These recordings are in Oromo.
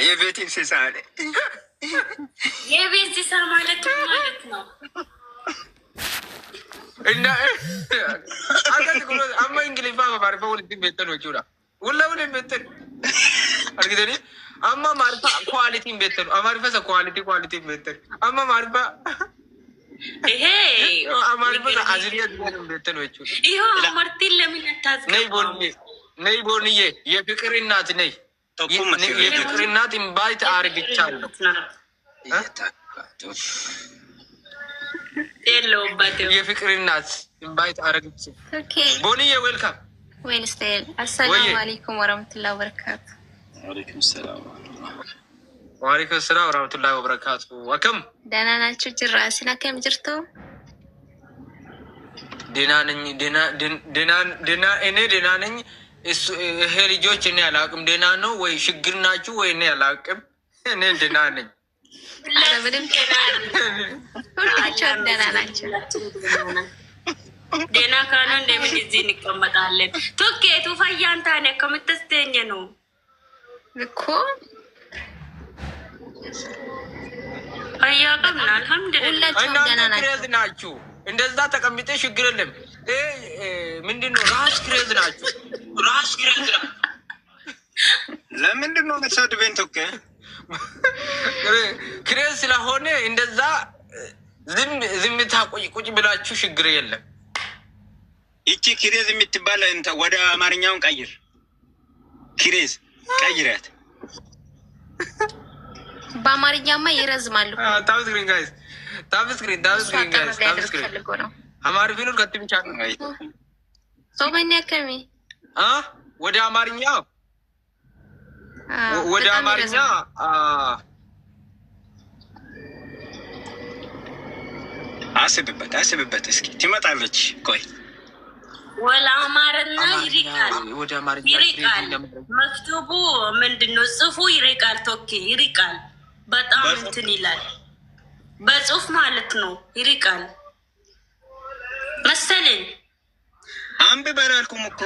የቤት እንስሳ አለ። የቤት እንስሳ ማለት ነው እና አማ እንግሊዝ ባባር በሁለት ቤተን ወጪውላ ወላውን ቤተን አርግደኒ አማ ማርፋ ኳሊቲ ቤተን አማርፋ ኳሊቲ ቤተን አማ ማርፋ ይሄ አማርፋ አዝሪያ ቤተን ወጪው ይሄ ማርቲን ለምን ታዝገው ነይ ቦንዬ የፍቅር እናት ነይ የፍቅር እናት ኢንቫይት አርግቻለሁ የፍቅር እናት ኢንቫይት አረግች። ቦንዬ ዌልካም ዌንስቴል። አሰላሙ አለይኩም ወራህመቱላሂ ወበረካቱ። ወአለይኩም ሰላም ወራህመቱላሂ ወበረካቱ። ወከም ደህና ናችሁ? ጅራስና ከም ጅርቶ ደህና ነኝ። እኔ ደህና ነኝ። ይሄ ልጆች እኔ አላውቅም ደህና ነው ወይ ችግር ናችሁ ወይ እኔ አላውቅም። እኔ ደህና ነኝ። ሁላችሁም ደህና ናቸው። ደህና ካኑ እንደምን እዚህ እንቀመጣለን። ቶኬቱ ፈያንታኔ ከምትስተኝ ነው እኮ አያቀምና አልሐምዱሊላህ ክሬዝ ናችሁ። እንደዛ ተቀምጤ ችግር የለም። ምንድነው ራስ ክሬዝ ናችሁ። ራስ ክሬዝ ናችሁ። ለምንድን ነው መሰድበኝ? ቶኬ ክሬዝ ስለሆነ እንደዛ ዝምታ ቁጭ ብላችሁ ችግር የለም። ይቺ ክሬዝ የምትባል ወደ አማርኛውን ቀይር። ክሬዝ ቀይራት። በአማርኛማ ይረዝማሉ። ታብስክሪን ጋይስ አማሪ ፊኑር ከትም ቻለ ሶመኛ ከሚ ወደ አማርኛ አስብበት እስኪ ትመጣለች። ቆይ ወላ አማርና ይሪቃል መክቱቡ ምንድነው? ጽፉ ይሪቃል። ቶኪ ይሪቃል። በጣም እንትን ይላል። በጽሁፍ ማለት ነው። ይሪቃል መሰለኝ። አንብበን አልኩም እኮ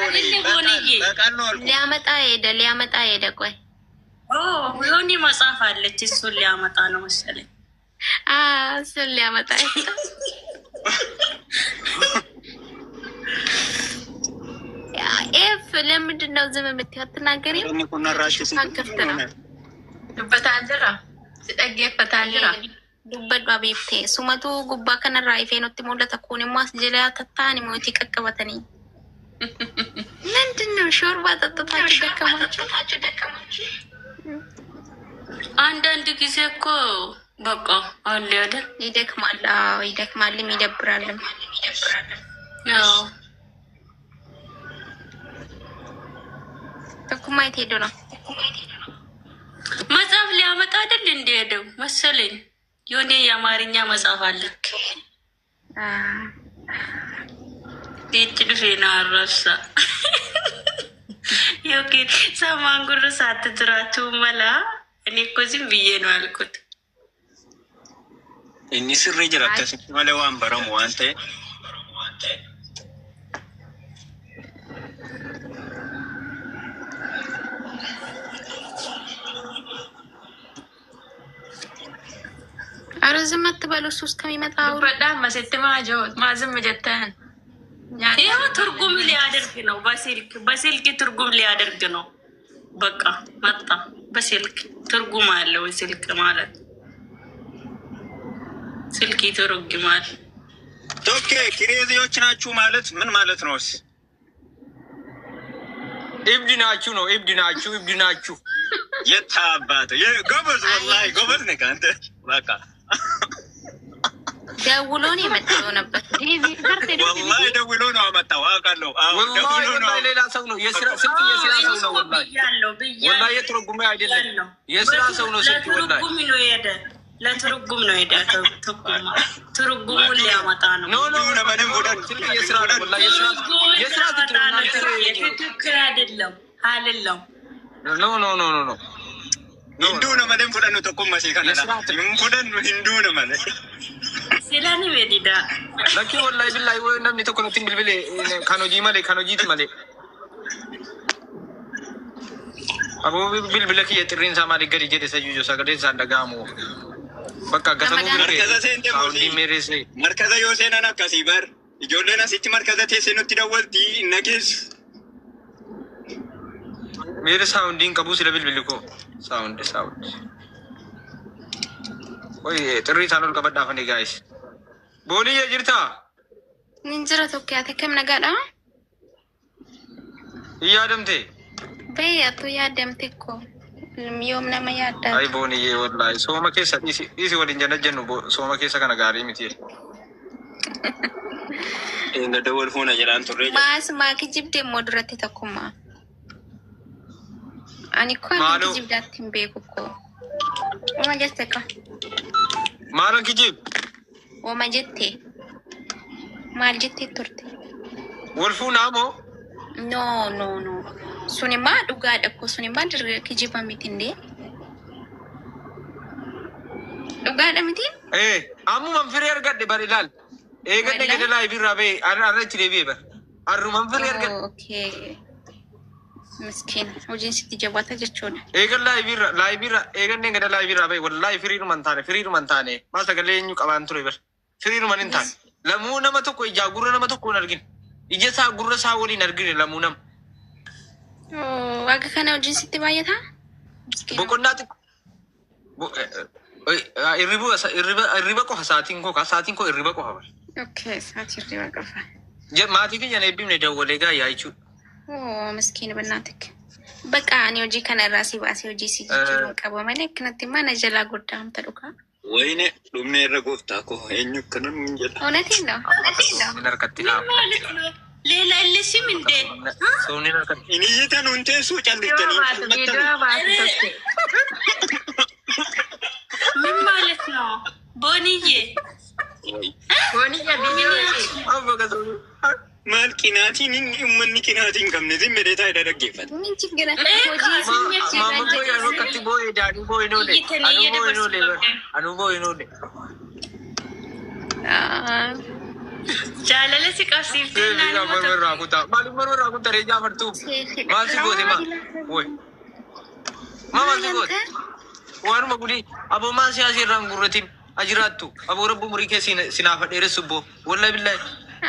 ሊያመጣ ሄደ። ቆይ የሆነ መጽሐፍ አለች፣ እሱን ሊያመጣ ነው መሰለኝ። እሱን ሊያመጣ ኤፍ ለምንድን ነው ዝም የምትይው? አትናገሪም? ከፍት ነው ዱበታንጅራ ስጠጌፈታንጅራ ዱበዷ ቤፍቴ ሱመቱ ጉባ ከነራ ኢፌኖቲ ሞለተ ኩን ሟስ ጀላ ተታኒ ሞቲ ቀቀበተኒ ምንድን ነው? ሾርባ ጠጥታችሁ ደከማችሁ። አንዳንድ ጊዜ እኮ በቃ አለ አይደል? ይደክማል። ይደክማልም ይደብራልም። ተኩማይት ሄዶ ነው መጽሐፍ ሊያመጣ አይደል? እንደሄደው መሰለኝ። የሆነ የአማርኛ መጽሐፍ አለ። ዲትልፌና አራሳ ዮኪ ሰማንጉር ሳትድራቱ መላ እኔ እኮ ዝም ብዬ ነው አልኩት። እኒ ስሪ ጅራ ከስንት መለዋን በረሙ አንተ አረዝም አትበሉ። እሱ እስከሚመጣ በጣም መሰተማ ጆት ማዝም ጀተን ያው ትርጉም ሊያደርግ ነው። በስልክ ትርጉም ሊያደርግ ነው። በቃ መጣ። በስልክ ትርጉም አለው። ስልክ ማለት ስልክ ይተረጉማል። ኦኬ ክሬዚዎች ናችሁ ማለት ምን ማለት ነው? እብድ ናችሁ ነው። እብድ ናችሁ። የታባተ ጎበዝ፣ ወላሂ ጎበዝ ነህ አንተ። በቃ ደውሎ ነው የመጣው ነበር። ወላሂ ደውሎ ነው አመጣው። አውቃለሁ። ወላሂ ሌላ ሰው ነው። የስራ ሰው ነው። ወላሂ የትርጉም አይደለም። የስራ ሰው ነው። ስልክ ወላሂ ለትርጉም ነው ሄደ። ትርጉሙን ሊያመጣ ነው። ትክክል አይደለም አልለም። ሂንዱ ነመደን ፉደኑ ተቆም መሴ ከነላ ፉደኑ ሂንዱ ነመደ ሲላኒ ሜዲዳ ለኪ ወላሂ ቢላሂ ወይ ነምኒ ተኮነቲን ቢልቢል ካኖጂ ማሌ ካኖጂት ማሌ Abo bilbilaki yetirin sama digari jadi sajujo sagade sandagamu. Bakka gasamu bilbil. Saundi merese. Markaza yoo seenan akkasii bar. Ijoolleen asitti markaza teessee nutti dawwalti nagees. Mere soundin qabu sila bilbiliko. Sound. Oi, terri sanul qabadha fani guys. Boni ya jirta? Ninjira tokko ate kam nagaadha? Yaadamte? Beeyatu yaadamte ko. Yoom nama yaadda. Ay boni ye wallahi. Sooma keessa isi waliin jana jennu sooma keessa kana gaarii miti. Inga dawwal fuuna jedhaan turre. Maas maaki jibde modurate takkuma. Ani ko ani jibdaatti hin beeku ko. Oma jette ka. Maalan kijib? Oma jette. Maal jette turte? Wal fuunaa moo? No. Suni maa dhugaadha ko suni maa dirree kijiba mitinde. Dhugaadha miti? Ammu manfiree argadhe bar ilaal. Eegadhe gada live irraa ba'e arra itti deebi'e bar. Arru manfiree argadhe. Okay. Miskin hojiin sitti jabaata jechuudha. Eegan live irra eeganne gada live irraa ba'e wallahi firiiruman taane maa sagalee eenyu qabaan ture bar. Firiiruman hin taane. Lamuu nama tokko ijaa gurra nama tokko hin argine. Ija isaa gurra isaa waliin argine lamuu nama. Akka kana hojiin sitti baay'ataa? Boqonnaa irriba qofa saatiin koo irriba qofa bar. Okay, saatiin irriba qofa. Maatii kiyyan eebbifne dawwalee gaayyaa jechuudha. Miskiin bannaatik. Bakka ani hojii kana irraa si baasee hojii si jijjiiruun qaba malee akkanatti mana jalaa guddaa hamta dhugaa. Wayne dhumne irra gooftaa koo eenyu akkana nuun jedha. Onetiin dha. Soomni harkatti laafa. Leela illee mindee. Soomni harkatti. Inni iyyita nuun teessuu calliftanii. Min ማለት ነው ቦንዬ Abba gasoomni. Maal qinaatiin inni uummanni qinaatiin qabne zimmedee taayidaa dhaggeeffata. Ni jiggira. Mama boy anu katti boy daddy boy nole. Anu boy nole. jaalala si qabsiifte Maali marmara kuta reja fartu. Maal si goote ma? Woy. Maal si goote? Waanuma gudi abo maa siyaasii irraan gurratiin ajiraattu abo rabbu umurii kee sinaafa dheeressubbo wallahi billahi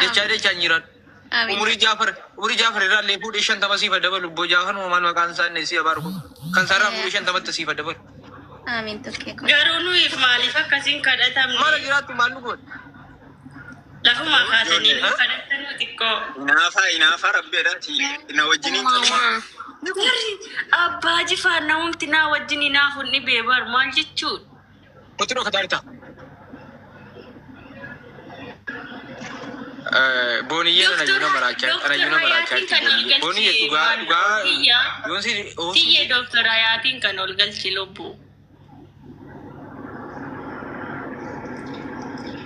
dachaa njiran. Umurii Jaafar irraa illee fuudhee 50 siifa dabalu obbo Jaafar uumaan maqaan isaa inni si abaarku kan sarara fuudhee 50 siifa dabalu. Amiin tokkee ko. garuu nuyi maaliif akkasiin kadhatamne Maala jiraattu maal nu godhe? lafuma kaasanii nu kadhatanu xiqqoo. Inaafa rabbeedhaati na wajjiniin Garri abbaa jifaan namumti naa wajjin inaafu ni beebar maal jechuudha. Otoo kataarita. Booniyyee anayyuu maraachaa. Booniyyee dhugaa yoonsi Tiyyee Dooktora Yaatiin kan ol galchi lubbuu.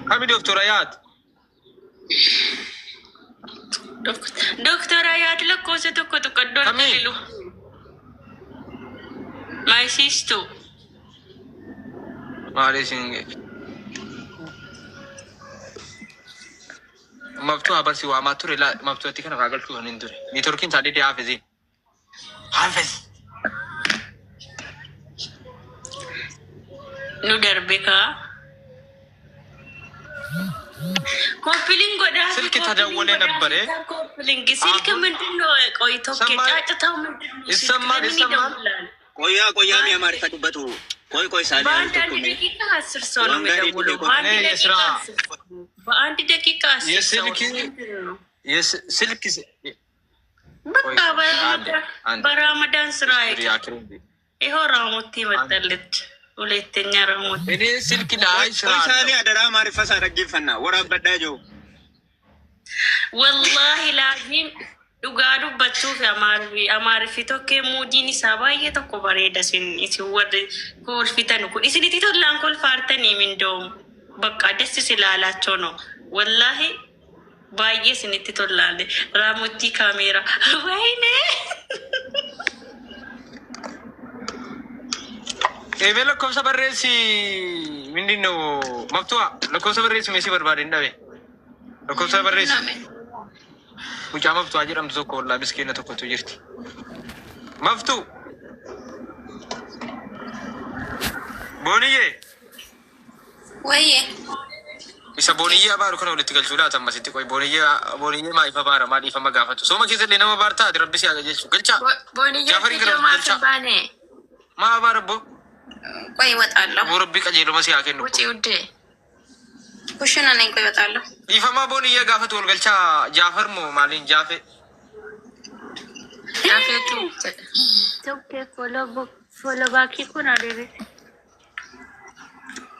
Kami Dooktora Yaat? Dooktora Yaat lakkoofsa tokko tuqaddoon tole lubbuu. Maayisiistu. Maalee siin maftuu habarsi waamaa ture maftuu itti kana kaagalchuu kan hin ture. Niitorkiin taadhee haafeziin. Haafez. Nu darbe kaa. Koppiliin godhaa. Silki tadawwalee nabbare. Koppiliin silki ምንድን ነው ቆይ ቶኬ ጫጭታው ምንድን ነው? ይሰማል. ቆያ የሚያማርፈቱበት ቆይ ሳሊ በአንድ ደቂቃ 10 ሰው ነው የሚደውለው። በአንድ ደቂቃ 10 ሰው ስልክ በቃ በረመዳን ስራ ይኸው ራሞቲ መጣለች። ሁለተኛ ራሞቲ እኔ ስልክ ላይ ሳሊ አደራ ማሪፈሳ ደግፈና ወራበዳ ጆ ወላሂ ላዚም dhugaa dubbachuuf amaarifi tokkee muudiin isaa baay'ee tokko bareeda isin warri kolfitan kun isinitti tollaan kolfaartanii mindoomu bakka dessi silaalaachoo no wallaahi baay'ee isinitti tollaalle raamotii kaameeraa wayne Ebe lakkoofsa barreessi mindinno maftu'a lakkoofsa barreessi meesii barbaadeen dhabe lakkoofsa barreessi. Mucaa maftuu jedhamtu tokko wallaa miskiina tokkotu jirti. Maftuu Booniyye. Wayye. Isa booniyye abaaru kana walitti galchuudha tammasitti qoy booniyye maa ifa baara maa dhiifama gaafatu. Sooma keessallee nama baartaa ati rabbi si haa jechuudha. Galchaa. Booniyye ijoo baane. Maa abaara boo. Qoy waxaallo. Boo rabbi qajeeluma si haa kennu. Wuci uddee. Kushina neen qoy waxaallo. Dhiifama booniyye gaafatu wal galchaa Jaafar moo maaliin Jaafe. Jaafeetu. Tokkee follow baakii kun adeeme.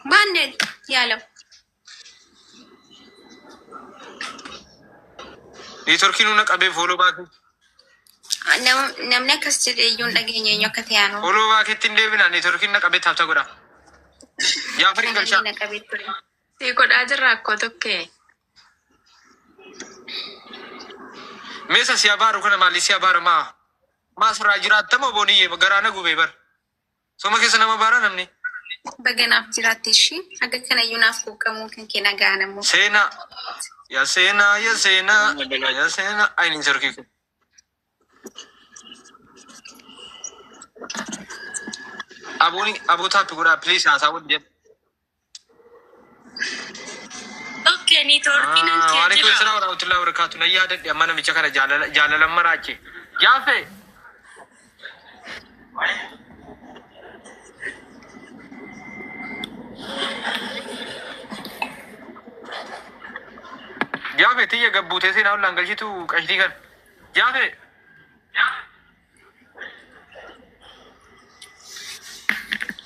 Baanneen yaalaw. Neetworkiin hunda qabee follow baakii. Namni akkas jedhee iyyuu hin dhageenye eenyu akka ta'e aanu. Follow baakiitti hin deebina neetworkiin na qabee taabta godha. Jaafariin galchaa. Si godhaa jirra akkoo tokkee. Meesa si abaaru kana maali si abaara maa sirraa jiraattama booniyye garaana gubee bar. Sooma keessa nama baara namni. Baganaaf jiraatti ishii akka kanayyuu naaf quuqamuu kan kee nagaan ammoo. Seenaa. Ya seenaa ainihin sarkii kun. Abootaatti godhaa please haasaa wal jedhu. Okay, neetworkiin hin jira. Waan itti sirraa warahmatullahi wabarakatuh na yaadadhe amma namicha kana jaalalan maraache. Jaafe. Jaafe tiyya gabbuutee seenaa ollaan galchitu qashtii kan. Jaafe.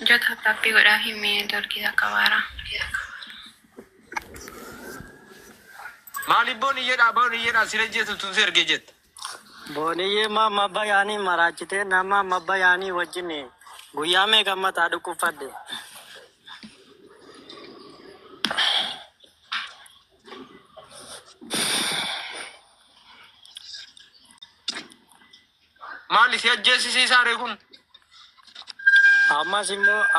Jota tappii godhaa himee dorgii akka baara. Maaliif booniyyeedhaa siree jeetu tun si ergee jette. Booniyye mabba yaanii maraachitee nama mabba yaanii wajjin guyyaa meeqa mataa dhukkubfadde. Maali si ajjeesisiisaare kun?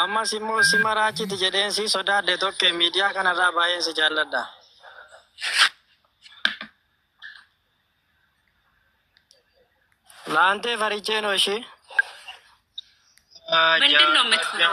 Ammas immoo si maraachiti jedheen si sodaadde tokko miidiyaa kanarraa baay'een si jaalladha. Laantee faricheen ishee. ምንድን ነው የምትፈራው?